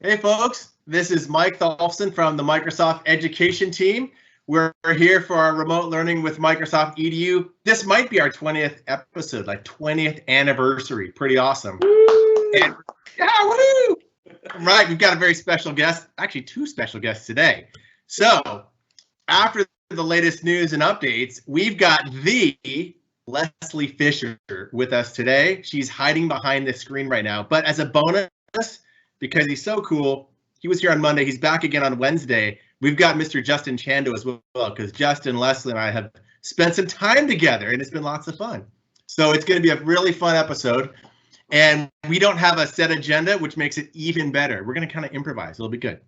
Hey folks, this is Mike Tholfsen from the Microsoft Education team. We're here for our remote learning with Microsoft EDU. This might be our 20th episode, like 20th anniversary. Pretty awesome. And, yeah, woo! Right, we've got a very special guest, actually two special guests today. So after the latest news and updates, we've got the Leslie Fisher with us today. She's hiding behind the screen right now, but as a bonus, because he's so cool, he was here on Monday. He's back again on Wednesday. We've got Mr. Justin Chando as well, because Justin, Leslie, and I have spent some time together, and it's been lots of fun. So it's going to be a really fun episode, and we don't have a set agenda, which makes it even better. We're going to kind of improvise. It'll be good.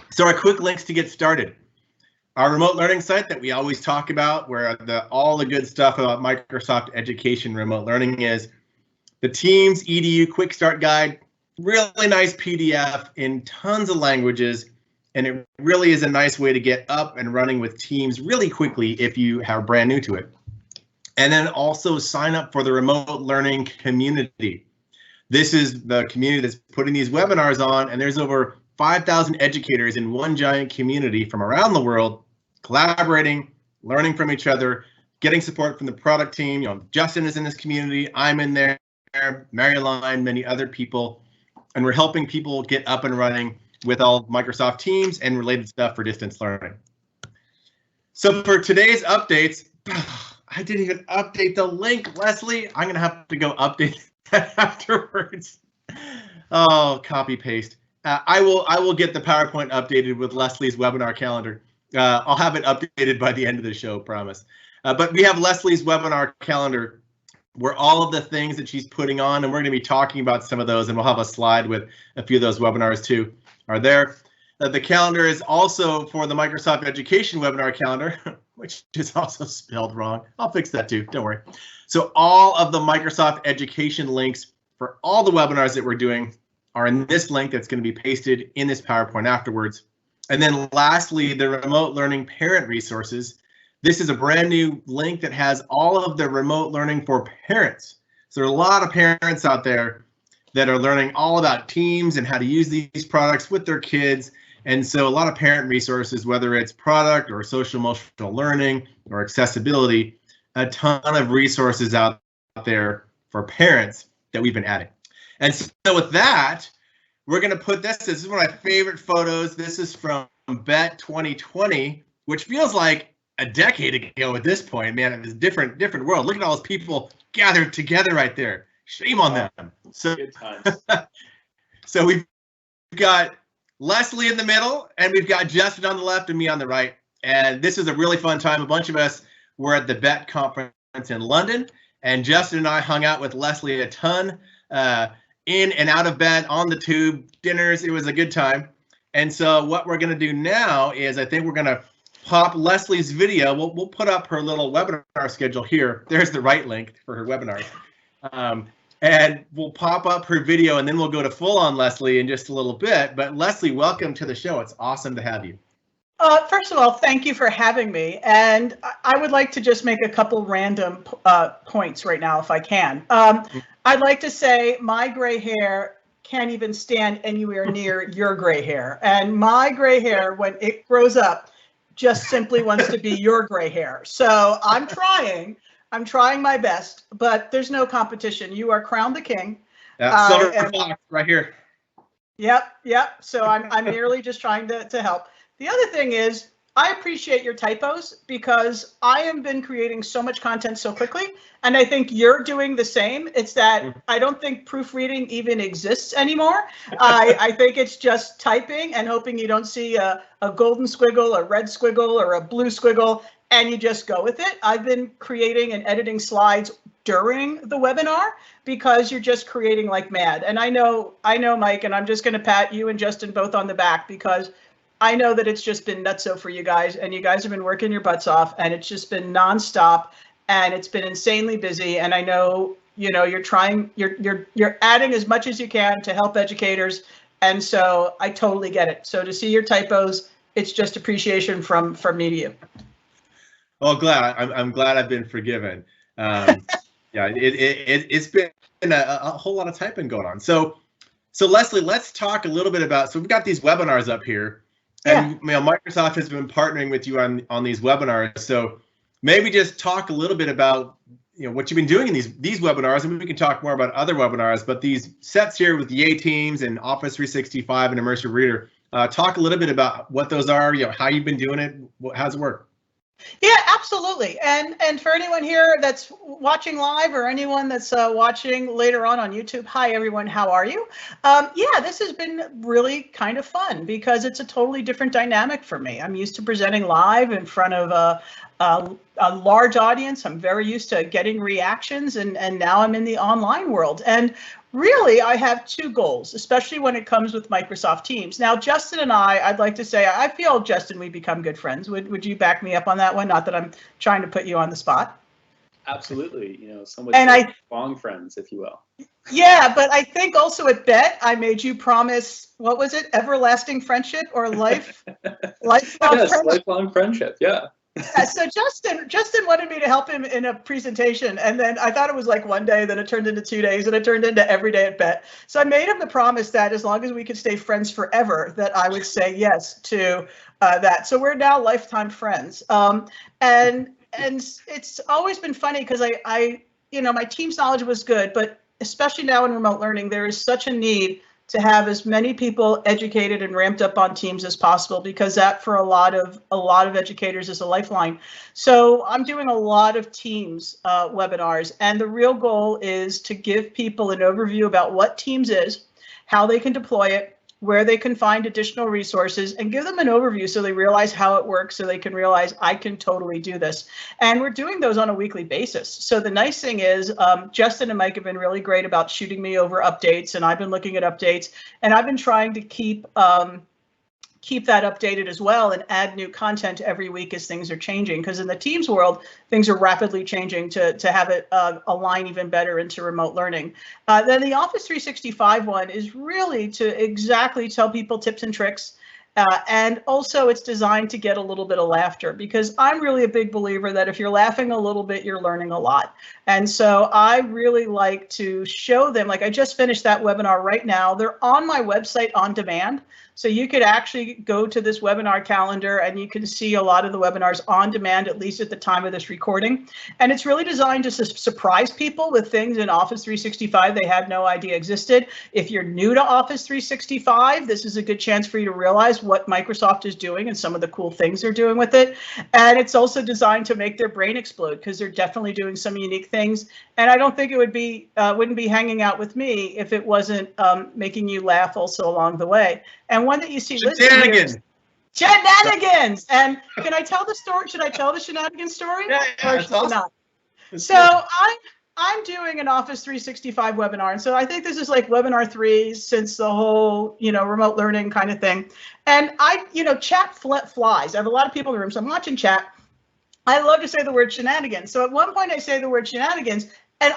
So our quick links to get started. Our remote learning site that we always talk about, where all the good stuff about Microsoft Education remote learning is. The Teams EDU Quick Start Guide. Really nice PDF in tons of languages, and it really is a nice way to get up and running with Teams really quickly if you are brand new to it. And then also sign up for the remote learning community. This is the community that's putting these webinars on, and there's over 5,000 educators in one giant community from around the world, collaborating, learning from each other, getting support from the product team. You know, Justin is in this community, I'm in there, Maryline, many other people. And we're helping people get up and running with all Microsoft Teams and related stuff for distance learning. So for today's updates, I didn't even update the link, Leslie. I'm gonna have to go update that afterwards. Oh, copy paste. I will get the PowerPoint updated with Leslie's webinar calendar. I'll have it updated by the end of the show, promise. But we have Leslie's webinar calendar, where all of the things that she's putting on, and we're going to be talking about some of those, and we'll have a slide with a few of those webinars too, are there. The calendar is also for the Microsoft Education webinar calendar, which is also spelled wrong. I'll fix that too, don't worry. So all of the Microsoft Education links for all the webinars that we're doing are in this link that's going to be pasted in this PowerPoint afterwards. And then lastly, the remote learning parent resources. This is a brand new link that has all of the remote learning for parents. So there are a lot of parents out there that are learning all about Teams and how to use these products with their kids. And so a lot of parent resources, whether it's product or social emotional learning or accessibility, a ton of resources out there for parents that we've been adding. And so with that, we're going to put this is one of my favorite photos. This is from BET 2020, which feels like a decade ago at this point. Man, it was a different world. Look at all those people gathered together right there. Shame on them. So, so we've got Leslie in the middle, and we've got Justin on the left and me on the right. And this is a really fun time. A bunch of us were at the BET conference in London, and Justin and I hung out with Leslie a ton, in and out of bed, on the tube, dinners. It was a good time. And so what we're going to do now is I think we're going to pop Leslie's video. We'll put up her little webinar schedule here. There's the right link for her webinar. And we'll pop up her video, and then we'll go to full on Leslie in just a little bit. But Leslie, welcome to the show. It's awesome to have you. First of all, thank you for having me. And I would like to just make a couple random points right now, if I can. I'd like to say my gray hair can't even stand anywhere near your gray hair. And my gray hair, when it grows up, just simply wants to be your gray hair. So I'm trying my best, but there's no competition. You are crowned the king. Yeah, silver fox right here. Yep. So I'm merely just trying to help. The other thing is, I appreciate your typos, because I have been creating so much content so quickly, and I think you're doing the same. It's that I don't think proofreading even exists anymore. I think it's just typing and hoping you don't see a golden squiggle, a red squiggle, or a blue squiggle, and you just go with it. I've been creating and editing slides during the webinar because you're just creating like mad. And I know, Mike, and I'm just going to pat you and Justin both on the back, because I know that it's just been nutso for you guys, and you guys have been working your butts off, and it's just been nonstop, and it's been insanely busy. And I know, you're trying, you're adding as much as you can to help educators. And so I totally get it. So to see your typos, it's just appreciation from me to you. Oh, I'm glad I've been forgiven. Yeah, it's been a whole lot of typing going on. So So Leslie, let's talk a little bit about, so we've got these webinars up here, and Microsoft has been partnering with you on these webinars. So maybe just talk a little bit about what you've been doing in these webinars, and we can talk more about other webinars, but these sets here with Yay Teams and Office 365 and Immersive Reader, talk a little bit about what those are, how you've been doing it, how's it work? Yeah, absolutely. And for anyone here that's watching live or anyone that's watching later on YouTube, hi everyone, how are you? Yeah, this has been really kind of fun because it's a totally different dynamic for me. I'm used to presenting live in front of a large audience. I'm very used to getting reactions, and now I'm in the online world. And really, I have two goals, especially when it comes with Microsoft Teams. Now, Justin and I'd like to say, I feel, Justin, we become good friends. Would you back me up on that one? Not that I'm trying to put you on the spot. Absolutely. Somewhat long friends, if you will. Yeah, but I think also at Bet, I made you promise, what was it? Everlasting friendship or lifelong friendship? Lifelong friendship. Yeah. Yeah, so Justin wanted me to help him in a presentation, and then I thought it was like one day, then it turned into 2 days, and it turned into every day at Bet. So I made him the promise that as long as we could stay friends forever, that I would say yes to that. So we're now lifetime friends, and it's always been funny because I my Teams knowledge was good, but especially now in remote learning, there is such a need to have as many people educated and ramped up on Teams as possible, because that for a lot of educators is a lifeline. So I'm doing a lot of Teams webinars, and the real goal is to give people an overview about what Teams is, how they can deploy it, where they can find additional resources, and give them an overview so they realize how it works, so they can realize I can totally do this. And we're doing those on a weekly basis. So the nice thing is Justin and Mike have been really great about shooting me over updates, and I've been looking at updates, and I've been trying to keep that updated as well and add new content every week as things are changing, because in the Teams world, things are rapidly changing to have it align even better into remote learning. Then the Office 365 one is really to exactly tell people tips and tricks. And also it's designed to get a little bit of laughter, because I'm really a big believer that if you're laughing a little bit, you're learning a lot. And so I really like to show them, like I just finished that webinar right now. They're on my website on demand. So you could actually go to this webinar calendar and you can see a lot of the webinars on demand, at least at the time of this recording. And it's really designed to surprise people with things in Office 365 they had no idea existed. If you're new to Office 365, this is a good chance for you to realize what Microsoft is doing and some of the cool things they're doing with it. And it's also designed to make their brain explode, because they're definitely doing some unique things. And I don't think it would be wouldn't be hanging out with me if it wasn't making you laugh also along the way. And one that you see Shenanigans. Shenanigans. And can I tell the story? Should I tell the Shenanigans story? Yeah, that's awesome. Not? So I'm doing an Office 365 webinar, and so I think this is like webinar 3 since the whole remote learning kind of thing. And chat flies. I have a lot of people in the room, so I'm watching chat. I love to say the word shenanigans. So at one point I say the word shenanigans, and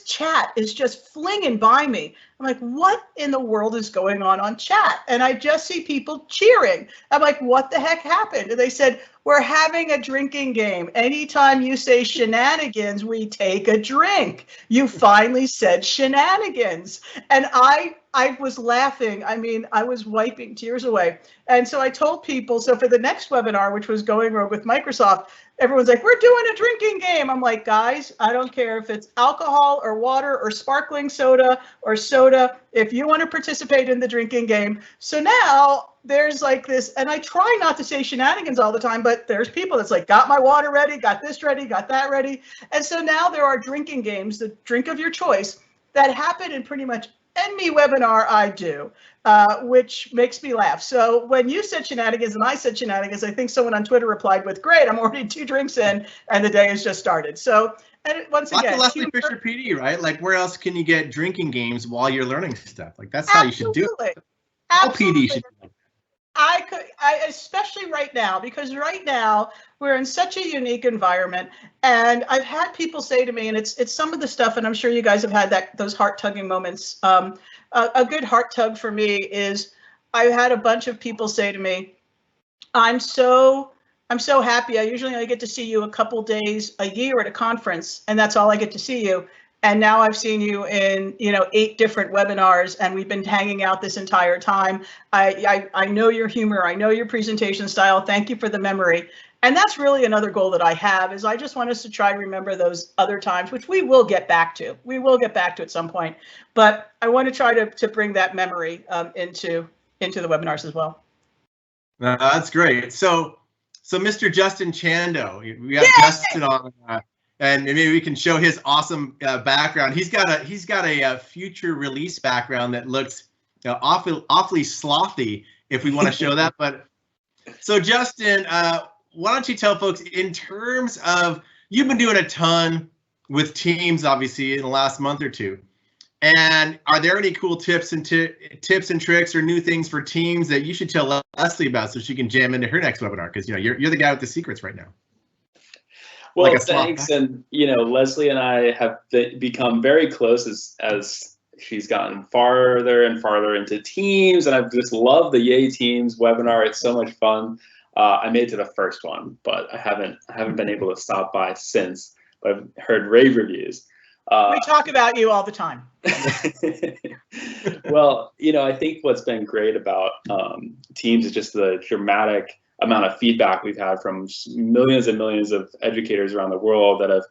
chat is just flinging by me. I'm like, what in the world is going on chat? And I just see people cheering. I'm like, what the heck happened? And they said, we're having a drinking game. Anytime you say shenanigans, we take a drink. You finally said shenanigans. And I was laughing. I mean, I was wiping tears away. And so I told people, so for the next webinar, which was Going Rogue with Microsoft, everyone's like, we're doing a drinking game. I'm like, guys, I don't care if it's alcohol or water or sparkling soda or soda. If you want to participate in the drinking game. So now there's like this, and I try not to say shenanigans all the time, but there's people that's like, got my water ready, got this ready, got that ready. And so now there are drinking games, the drink of your choice, that happen in pretty much any webinar I do, which makes me laugh. So when you said shenanigans and I said shenanigans, I think someone on Twitter replied with, great, I'm already 2 drinks in and the day has just started. So, and once again, Leslie Fisher PD, right? Like, where else can you get drinking games while you're learning stuff? Like, that's how you should do it. All PD should do it. I especially right now, because right now we're in such a unique environment, and I've had people say to me, and it's some of the stuff, and I'm sure you guys have had those heart tugging moments. A good heart tug for me is I've had a bunch of people say to me, I'm so happy. I usually only get to see you a couple days a year at a conference, and that's all I get to see you. And now I've seen you in, 8 different webinars, and we've been hanging out this entire time. I know your humor. I know your presentation style. Thank you for the memory. And that's really another goal that I have, is I just want us to try to remember those other times, which we will get back to. We will get back to at some point. But I want to try to bring that memory into the webinars as well. That's great. So Mr. Justin Chando, we have Justin on. And maybe we can show his awesome background. He's got a future release background that looks awfully slothy, if we want to show that. But so Justin, why don't you tell folks, in terms of, you've been doing a ton with teams, obviously, in the last month or two, and are there any cool tips and tricks or new things for teams that you should tell Leslie about so she can jam into her next webinar? Because you're the guy with the secrets right now. Well, thanks. And, Leslie and I have become very close as she's gotten farther and farther into teams. And I've just loved the Yay Teams webinar. It's so much fun. I made it to the first one, but I haven't been able to stop by since. But I've heard rave reviews. We talk about you all the time. Well, I think what's been great about teams is just the dramatic amount of feedback we've had from millions and millions of educators around the world that have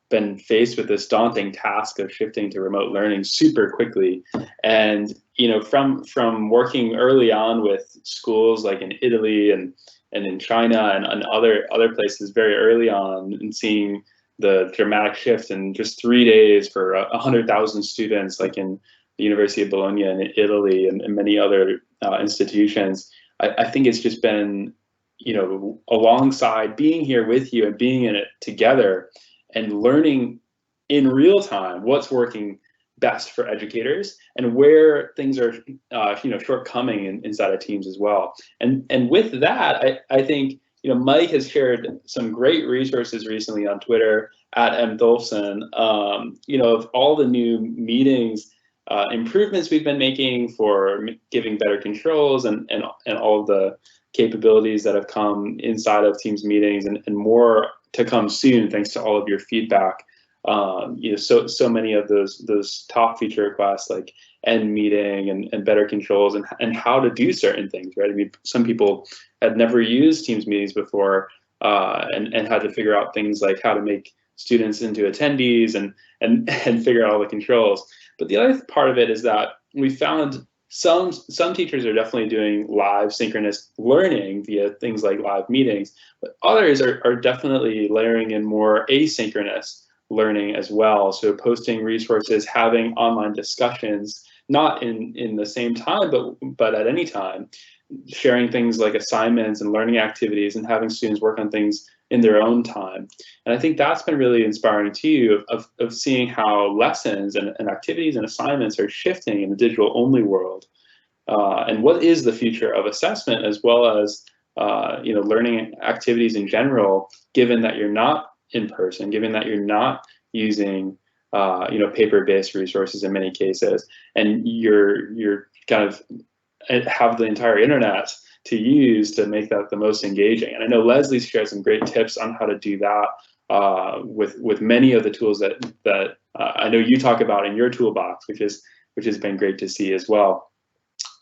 been faced with this daunting task of shifting to remote learning super quickly. And from working early on with schools like in Italy and in China and other places very early on, and seeing the dramatic shift in just 3 days for 100,000 students, like in the University of Bologna in Italy and many other institutions, I think it's just been alongside being here with you and being in it together and learning in real time what's working best for educators and where things are, shortcoming inside of teams as well. And with that, I think, Mike has shared some great resources recently on Twitter at @mdolfson, of all the new meetings improvements we've been making for giving better controls and all of the capabilities that have come inside of Teams meetings, and more to come soon, thanks to all of your feedback. So many of those top feature requests, like end meeting and better controls and how to do certain things, right? I mean, some people had never used Teams meetings before and had to figure out things like how to make students into attendees and figure out all the controls. But the other part of it is that we found some teachers are definitely doing live synchronous learning via things like live meetings, but others are definitely layering in more asynchronous learning as well. So posting resources, having online discussions, not in the same time, but at any time, sharing things like assignments and learning activities and having students work on things in their own time. And I think that's been really inspiring too, of seeing how lessons and activities and assignments are shifting in the digital only world. And what is the future of assessment, as well as learning activities in general, given that you're not in person, given that you're not using paper-based resources in many cases, and you're kind of have the entire internet to use to make that the most engaging. And I know Leslie's shared some great tips on how to do that with many of the tools that I know you talk about in your toolbox, which has been great to see as well.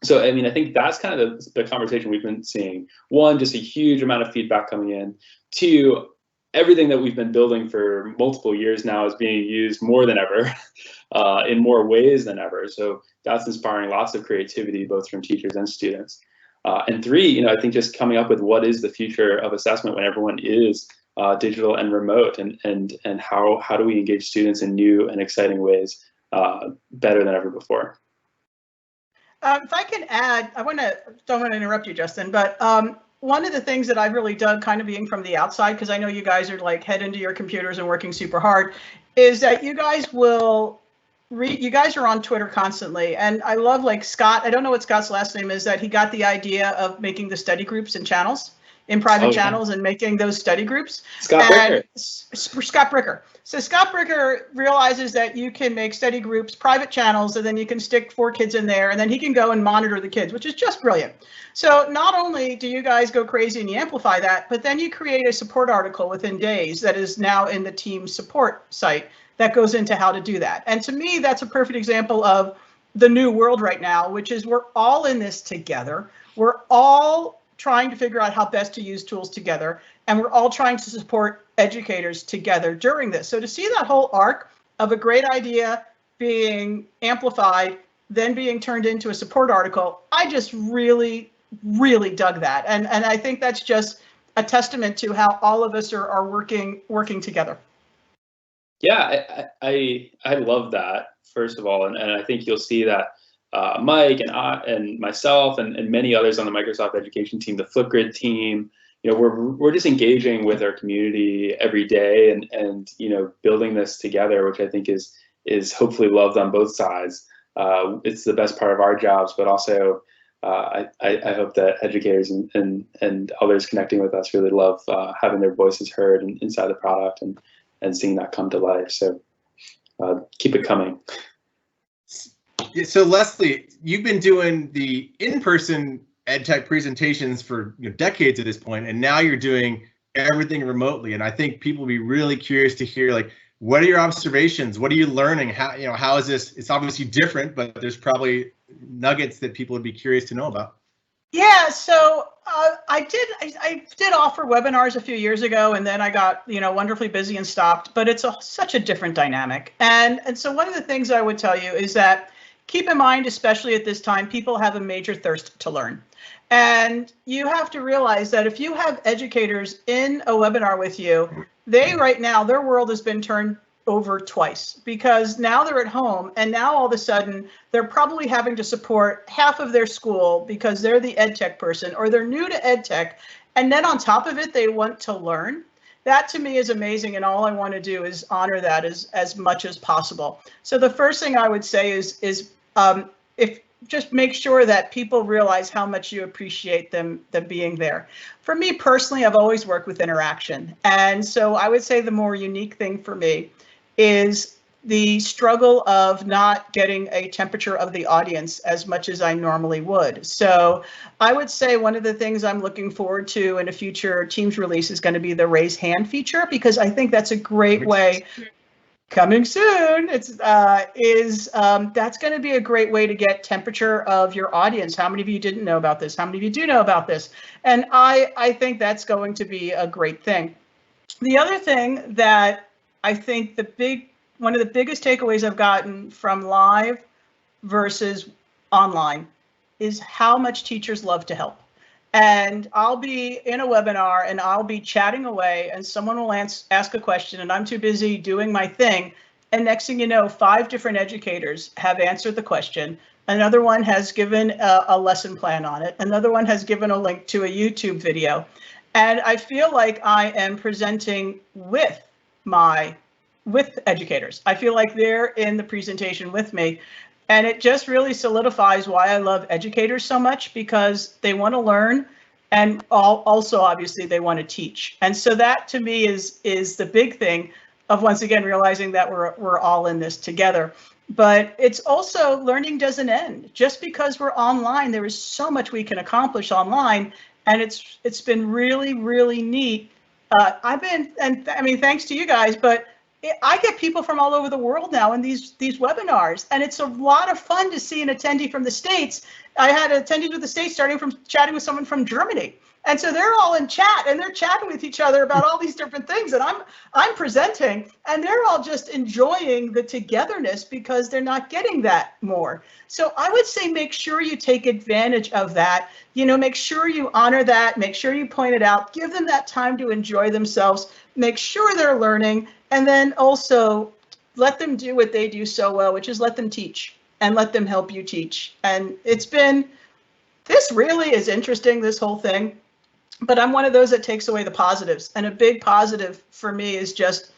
So, I mean, I think that's kind of the conversation we've been seeing. One, just a huge amount of feedback coming in. Two, everything that we've been building for multiple years now is being used more than ever, in more ways than ever. So that's inspiring lots of creativity, both from teachers and students. And three, I think just coming up with what is the future of assessment when everyone is digital and remote, and how do we engage students in new and exciting ways better than ever before. If I can add, don't want to interrupt you, Justin, but one of the things that I've really done, kind of being from the outside, because I know you guys are like head into your computers and working super hard, is that you guys will you guys are on Twitter constantly. And I love, like, Scott, I don't know what Scott's last name is, that he got the idea of making the study groups in channels, in private channels, and making those study groups. Scott Bricker. So Scott Bricker realizes that you can make study groups, private channels, and then you can stick 4 kids in there, and then he can go and monitor the kids, which is just brilliant. So not only do you guys go crazy and you amplify that, but then you create a support article within days that is now in the team support site that goes into how to do that. And to me, that's a perfect example of the new world right now, which is we're all in this together. We're all trying to figure out how best to use tools together, and we're all trying to support educators together during this. So to see that whole arc of a great idea being amplified, then being turned into a support article, I just really dug that. And I think that's just a testament to how all of us are working together. Yeah, I love that, first of all, and I think you'll see that Mike and I and myself and many others on the Microsoft Education team, the Flipgrid team, we're just engaging with our community every day and building this together, which I think is hopefully loved on both sides. It's the best part of our jobs, but also I hope that educators and others connecting with us really love having their voices heard inside the product and seeing that come to life. So keep it coming. So Leslie, you've been doing the in-person EdTech presentations for decades at this point, and now you're doing everything remotely. And I think people will be really curious to hear, like, what are your observations? What are you learning? How is this? It's obviously different, but there's probably nuggets that people would be curious to know about. Yeah, so I did offer webinars a few years ago, and then I got wonderfully busy and stopped. But it's such a different dynamic, and so one of the things I would tell you is that keep in mind, especially at this time, people have a major thirst to learn. And you have to realize that if you have educators in a webinar with you, right now, their world has been turned over twice, because now they're at home and now all of a sudden they're probably having to support half of their school because they're the EdTech person or they're new to EdTech. And then on top of it, they want to learn. That to me is amazing, and all I want to do is honor that as much as possible. So the first thing I would say is if just make sure that people realize how much you appreciate them being there. For me personally, I've always worked with interaction, and so I would say the more unique thing for me is the struggle of not getting a temperature of the audience as much as I normally would. So I would say one of the things I'm looking forward to in a future Teams release is going to be the raise hand feature, because I think that's a great way. Coming soon. That's going to be a great way to get temperature of your audience. How many of you didn't know about this? How many of you do know about this? And I think that's going to be a great thing. The other thing that I think one of the biggest takeaways I've gotten from live versus online is how much teachers love to help. And I'll be in a webinar and I'll be chatting away and someone will ask a question and I'm too busy doing my thing. And next thing you know, 5 different educators have answered the question. Another one has given a lesson plan on it. Another one has given a link to a YouTube video. And I feel like I am presenting with educators. I feel like they're in the presentation with me. And it just really solidifies why I love educators so much, because they want to learn and also obviously they want to teach. And so that to me is the big thing of once again realizing that we're all in this together. But it's also learning doesn't end. Just because we're online, there is so much we can accomplish online, and it's been really, really neat. Thanks to you guys, but I get people from all over the world now in these webinars, and it's a lot of fun to see an attendee from the States. I had attendees with the States starting from chatting with someone from Germany. And so they're all in chat and they're chatting with each other about all these different things, and I'm presenting, and they're all just enjoying the togetherness because they're not getting that more. So I would say make sure you take advantage of that. Make sure you honor that, make sure you point it out, give them that time to enjoy themselves, make sure they're learning, and then also let them do what they do so well, which is let them teach and let them help you teach. And this really is interesting, this whole thing. But I'm one of those that takes away the positives. And a big positive for me is just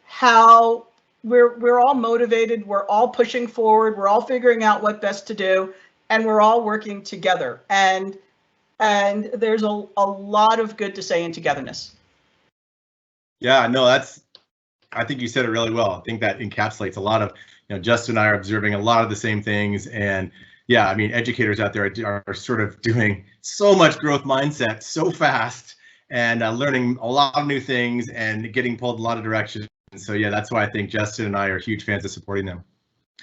how we're all motivated, we're all pushing forward, we're all figuring out what best to do, and we're all working together. And there's a lot of good to say in togetherness. Yeah, no, I think you said it really well. I think that encapsulates a lot of, Justin and I are observing a lot of the same things. And yeah, I mean, educators out there are sort of doing so much growth mindset so fast and learning a lot of new things and getting pulled in a lot of directions. so yeah, that's why I think Justin and I are huge fans of supporting them.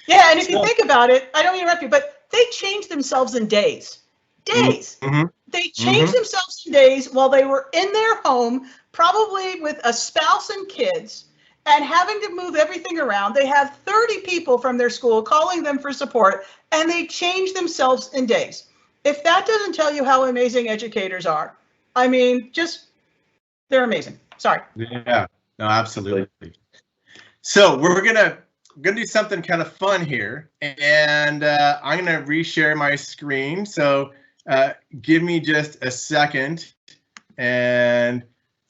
Yeah, and if you think about it, I don't mean to interrupt you, but they changed themselves in days. Days. Mm-hmm. They changed themselves in days while they were in their home, probably with a spouse and kids, and having to move everything around. They have 30 people from their school calling them for support, and they changed themselves in days. If that doesn't tell you how amazing educators are, I mean, just, they're amazing. Sorry. Yeah, no, absolutely. So we're gonna do something kind of fun here, and I'm gonna reshare my screen. So give me just a second, and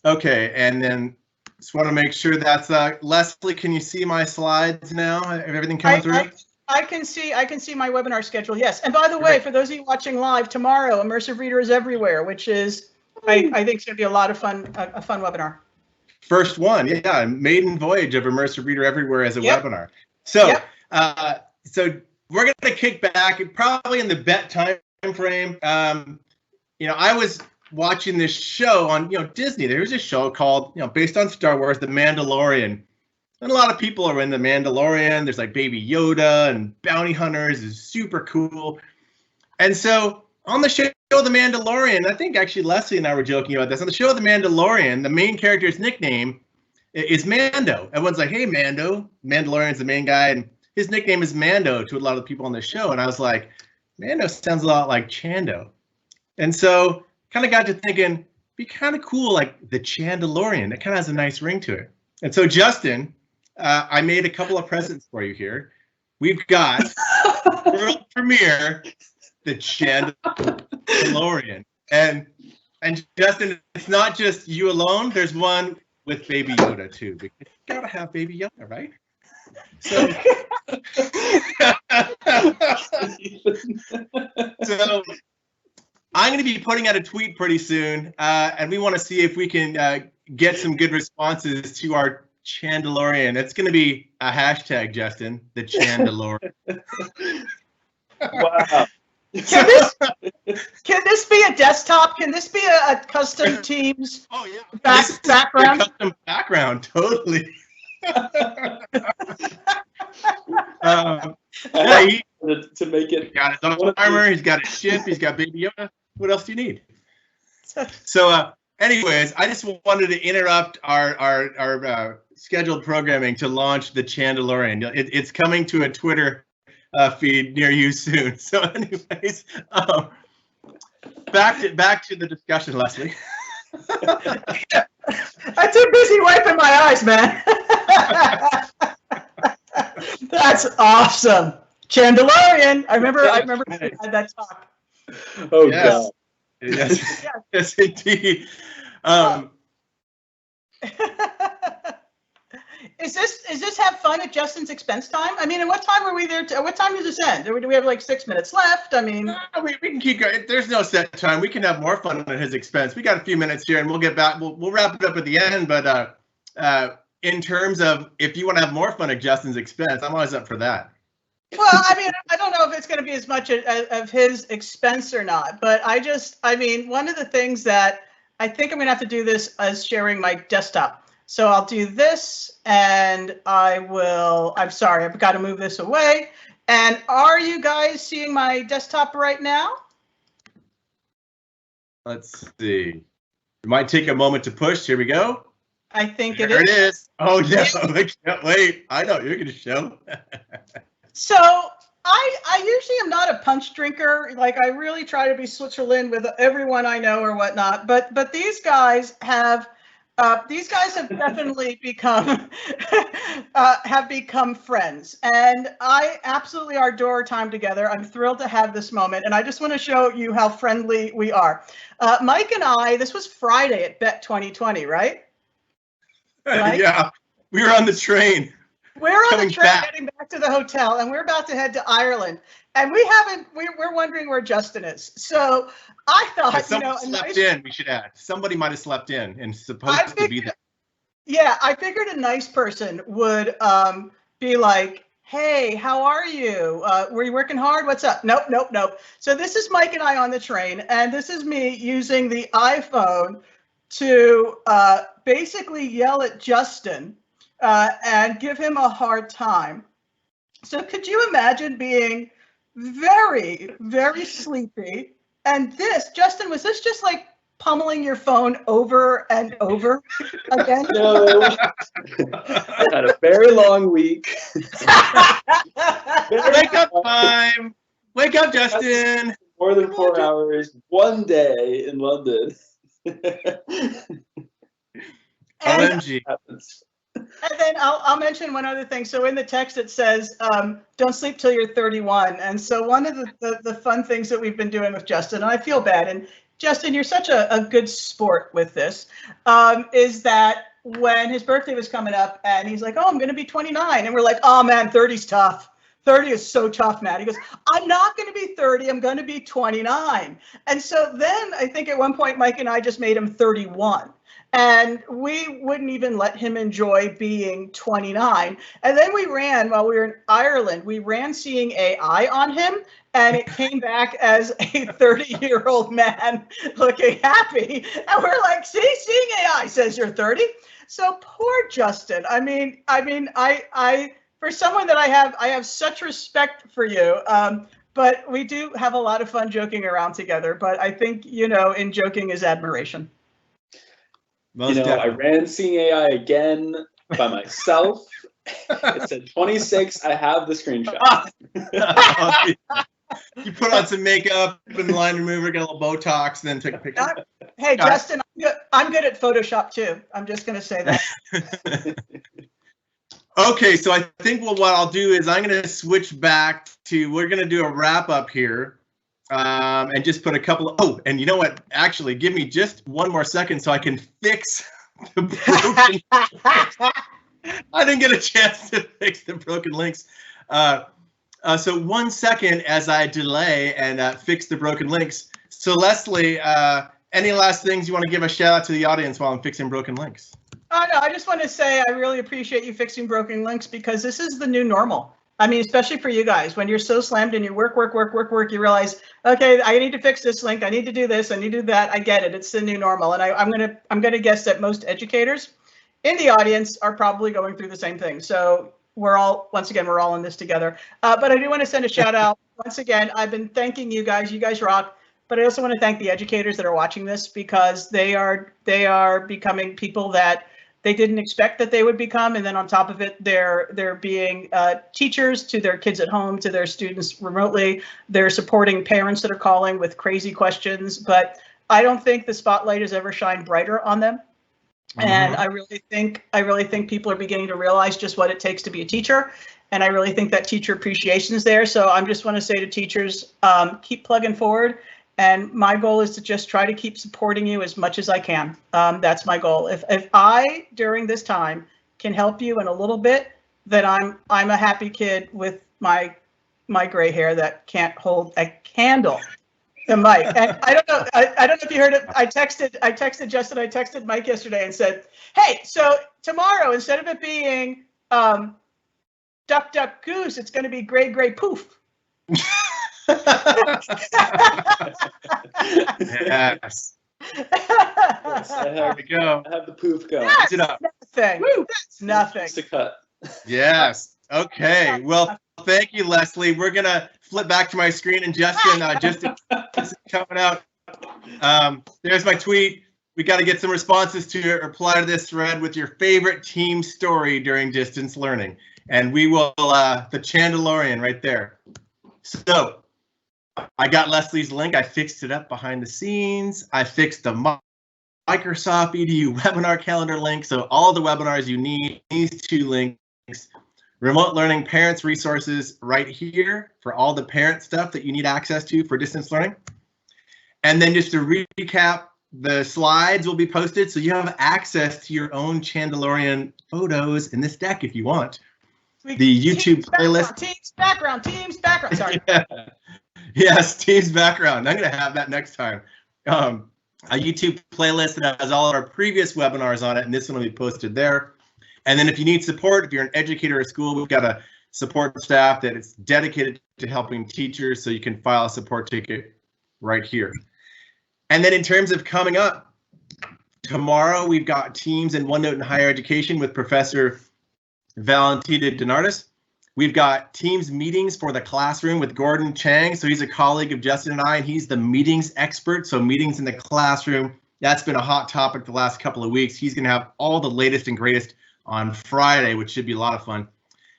okay, and then just want to make sure that's Leslie. Can you see my slides now? Everything coming through? I can see my webinar schedule. Yes, and by the way, for those of you watching live tomorrow, Immersive Reader is everywhere, which is I think it's going to be a lot of fun, a fun webinar. First one, yeah, maiden voyage of Immersive Reader Everywhere as a webinar. So, so we're going to kick back, probably in the bet time frame. You know, I was watching this show on, Disney. There was a show called, based on Star Wars, The Mandalorian. And a lot of people are in The Mandalorian. There's like Baby Yoda and bounty hunters. Is super cool. And so on the show The Mandalorian, I think actually Leslie and I were joking about this. On the show The Mandalorian, the main character's nickname is Mando. Everyone's like, hey, Mando. Mandalorian's the main guy, and his nickname is Mando to a lot of the people on the show. And I was like, Mando sounds a lot like Chando. And so kind of got to thinking, be kind of cool, like the Chandalorian. That kind of has a nice ring to it. And so, Justin, I made a couple of presents for you here. We've got world premiere, the Chandalorian. And Justin, it's not just you alone. There's one with Baby Yoda too, because you gotta have Baby Yoda, right? So, so I'm going to be putting out a tweet pretty soon, and we want to see if we can get some good responses to our Chandalorian. It's going to be a hashtag, Justin, the Chandalorian. Wow. Can this be a desktop? Can this be a custom Teams background? Custom background, totally. To make it. He's got his own armor, he's got his ship, he's got Baby Yoda. What else do you need? So, anyways, I just wanted to interrupt our scheduled programming to launch the Chandalorian. It's coming to a Twitter feed near you soon. So, anyways, back to the discussion, Leslie. I'm too busy wiping my eyes, man. That's awesome, Chandalorian. I remember we had that talk. Oh yes. God. Yes, indeed. Is this have fun at Justin's expense time? I mean, and what time are we there? What time does this end? Do we have like 6 minutes left? I mean, we can keep going. There's no set time. We can have more fun at his expense. We got a few minutes here, and we'll get back. We'll wrap it up at the end. But in terms of if you want to have more fun at Justin's expense, I'm always up for that. Well, I mean, I don't know if it's going to be as much of his expense or not, but I mean, one of the things that I think I'm going to have to do this as sharing my desktop. So I'll do this, and I'm sorry, I've got to move this away. And are you guys seeing my desktop right now? Let's see. It might take a moment to push. Here we go. I think there it is. Oh, yeah. I can't wait. I know you're going to show. So I usually am not a punch drinker. Like, I really try to be Switzerland with everyone I know or whatnot. But these guys have definitely become friends, and I absolutely adore time together. I'm thrilled to have this moment, and I just want to show you how friendly we are. Mike and I, this was Friday at Bet 2020, right? Yeah, we were on the train. We're on the train heading back to the hotel, and we're about to head to Ireland, and we're wondering where Justin is. So I thought, slept in. We should add. Somebody might have slept in and supposed to be there. Yeah, I figured a nice person would be like, "Hey, how are you? Were you working hard? What's up?" Nope. So this is Mike and I on the train, and this is me using the iPhone to basically yell at Justin and give him a hard time. So could you imagine being very, very sleepy? And this, Justin, was this just like pummeling your phone over and over again? No, I had a very long week. Wake up time. Wake up, Justin. More than 4 hours, one day in London. OMG. And then I'll mention one other thing. So in the text it says, don't sleep till you're 31. And so one of the fun things that we've been doing with Justin, and I feel bad, and Justin, you're such a good sport with this, is that when his birthday was coming up and he's like, oh, I'm going to be 29. And we're like, oh, man, 30's tough. 30 is so tough, Matt. He goes, I'm not going to be 30. I'm going to be 29. And so then I think at one point, Mike and I just made him 31. And we wouldn't even let him enjoy being 29. And then we ran, while we were in Ireland, we ran Seeing AI on him, and it came back as a 30-year-old man looking happy. And we're like, see, Seeing AI says you're 30. So poor Justin. I mean, I for someone that I have such respect for you. But we do have a lot of fun joking around together. But I think, in joking is admiration. I ran Seeing AI again by myself. It said 26. I have the screenshot. You put on some makeup and line remover, get a little Botox, and then take a picture. Hey, Justin, I'm good at Photoshop too. I'm just going to say that. Okay, so I think what I'll do is I'm going to switch back to, we're going to do a wrap up here. And just put a couple of, oh, and you know what? Actually, give me just one more second so I can fix the broken. I didn't get a chance to fix the broken links. So 1 second as I delay and fix the broken links. So Leslie, any last things you want to give a shout out to the audience while I'm fixing broken links? Oh, no, I just want to say I really appreciate you fixing broken links, because this is the new normal. I mean, especially for you guys, when you're so slammed and you work, you realize, okay, I need to fix this link. I need to do this. I need to do that. I get it. It's the new normal. And I'm gonna guess that most educators in the audience are probably going through the same thing. So once again, we're all in this together. But I do want to send a shout out. Once again, I've been thanking you guys. You guys rock. But I also want to thank the educators that are watching this, because they are becoming people that they didn't expect that they would become. And then on top of it, they're being teachers to their kids at home, to their students remotely. They're supporting parents that are calling with crazy questions. But I don't think the spotlight has ever shined brighter on them. Mm-hmm. And I really think people are beginning to realize just what it takes to be a teacher. And I really think that teacher appreciation is there. So I just want to say to teachers, keep plugging forward. And my goal is to just try to keep supporting you as much as I can. That's my goal. If I, during this time, can help you in a little bit, then I'm a happy kid with my gray hair that can't hold a candle to Mike. And I don't know if you heard it. I texted Justin. I texted Mike yesterday and said, hey, so tomorrow, instead of it being duck, duck, goose, it's going to be gray, gray, poof. Yes. There we go. I have the poof going. That's nothing. Woo. That's nothing. Just a cut. Yes. Okay. Well, thank you, Leslie. We're gonna flip back to my screen, and Justin, Justin is coming out. There's my tweet. We got to get some responses to it. Reply to this thread with your favorite team story during distance learning, and we will the Chandalorian right there. So I got Leslie's link. I fixed it up behind the scenes. I fixed the Microsoft EDU webinar calendar link. So all the webinars you need, these two links, remote learning parents resources right here for all the parent stuff that you need access to for distance learning. And then just to recap, the slides will be posted so you have access to your own Chandalorian photos in this deck if you want. The YouTube playlist. Teams background. Sorry. Yeah. Yes, Teams background. I'm going to have that next time. A YouTube playlist that has all of our previous webinars on it, and this one will be posted there. And then if you need support, if you're an educator at school, we've got a support staff that is dedicated to helping teachers, so you can file a support ticket right here. And then in terms of coming up, tomorrow we've got Teams and OneNote in higher education with Professor Valentina Donardis. We've got Teams meetings for the classroom with Gordon Chang. So he's a colleague of Justin and I, and he's the meetings expert. So meetings in the classroom, that's been a hot topic the last couple of weeks. He's going to have all the latest and greatest on Friday, which should be a lot of fun.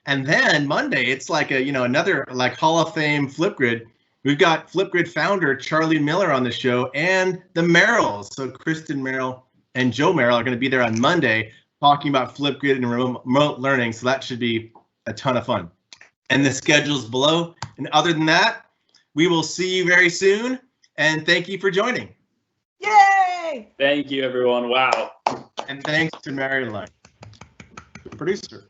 And then Monday, it's like a, another like Hall of Fame Flipgrid. We've got Flipgrid founder Charlie Miller on the show and the Merrills. So Kristen Merrill and Joe Merrill are going to be there on Monday talking about Flipgrid and remote learning. So that should be a ton of fun. And the schedule's below. And other than that, we will see you very soon. And thank you for joining. Yay! Thank you, everyone. Wow. And thanks to Mary Lynn, the producer.